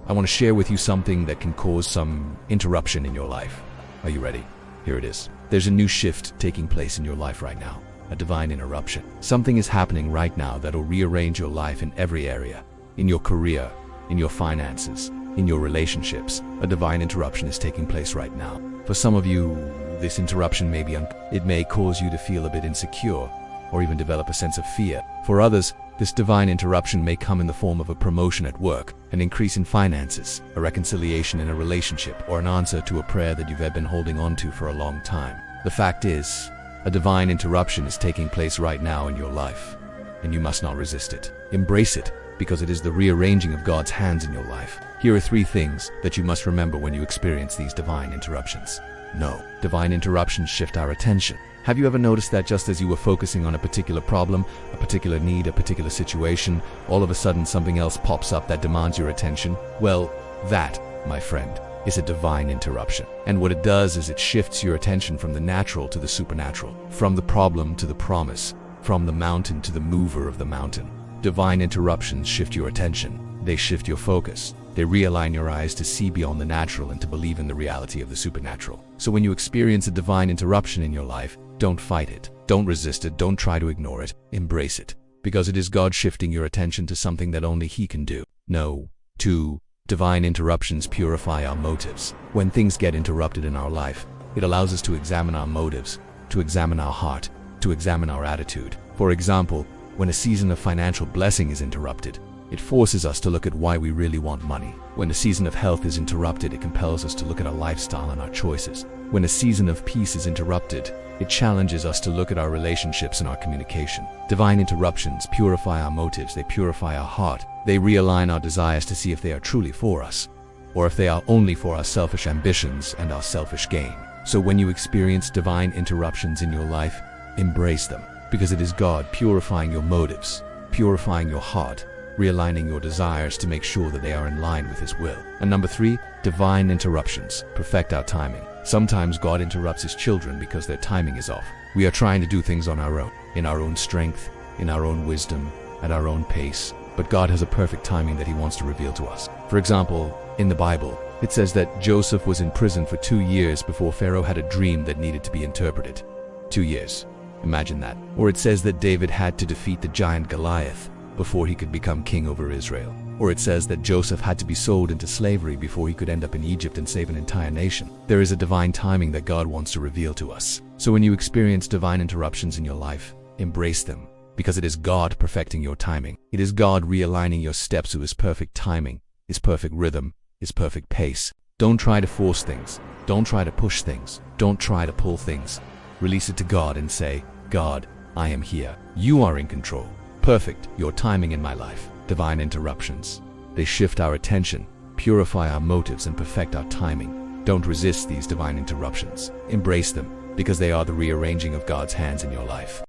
I want to share with you something that can cause some interruption in your life. Are you ready? Here it is. There's a new shift taking place in your life right now. A divine interruption. Something is happening right now that'll rearrange your life in every area. In your career, in your finances, in your relationships. A divine interruption is taking place right now. For some of you, this interruption it may cause you to feel a bit insecure or even develop a sense of fear. For others, this divine interruption may come in the form of a promotion at work, an increase in finances, a reconciliation in a relationship, or an answer to a prayer that you've been holding on to for a long time. The fact is, a divine interruption is taking place right now in your life, and you must not resist it. Embrace it, because it is the rearranging of God's hands in your life. Here are 3 things that you must remember when you experience these divine interruptions. No, divine interruptions shift our attention. Have you ever noticed that just as you were focusing on a particular problem, a particular need, a particular situation, all of a sudden something else pops up that demands your attention? Well, that, my friend, is a divine interruption. And what it does is it shifts your attention from the natural to the supernatural, from the problem to the promise, from the mountain to the mover of the mountain. Divine interruptions shift your attention. They shift your focus. They realign your eyes to see beyond the natural and to believe in the reality of the supernatural. So when you experience a divine interruption in your life, don't fight it. Don't resist it. Don't try to ignore it. Embrace it. Because it is God shifting your attention to something that only He can do. No. 2. Divine interruptions purify our motives. When things get interrupted in our life, it allows us to examine our motives, to examine our heart, to examine our attitude. For example, when a season of financial blessing is interrupted, it forces us to look at why we really want money. When a season of health is interrupted, it compels us to look at our lifestyle and our choices. When a season of peace is interrupted, it challenges us to look at our relationships and our communication. Divine interruptions purify our motives, they purify our heart. They realign our desires to see if they are truly for us, or if they are only for our selfish ambitions and our selfish gain. So when you experience divine interruptions in your life, embrace them, because it is God purifying your motives, purifying your heart, realigning your desires to make sure that they are in line with His will. And number 3, divine interruptions perfect our timing. Sometimes God interrupts His children because their timing is off. We are trying to do things on our own, in our own strength, in our own wisdom, at our own pace. But God has a perfect timing that He wants to reveal to us. For example, in the Bible, it says that Joseph was in prison for 2 years before Pharaoh had a dream that needed to be interpreted. 2 years. Imagine that. Or it says that David had to defeat the giant Goliath before he could become king over Israel. Or it says that Joseph had to be sold into slavery before he could end up in Egypt and save an entire nation. There is a divine timing that God wants to reveal to us. So when you experience divine interruptions in your life, embrace them, because it is God perfecting your timing. It is God realigning your steps to His perfect timing, His perfect rhythm, His perfect pace. Don't try to force things. Don't try to push things. Don't try to pull things. Release it to God and say, God, I am here. You are in control. Perfect your timing in my life. Divine interruptions. They shift our attention, purify our motives, and perfect our timing. Don't resist these divine interruptions. Embrace them, because they are the rearranging of God's hands in your life.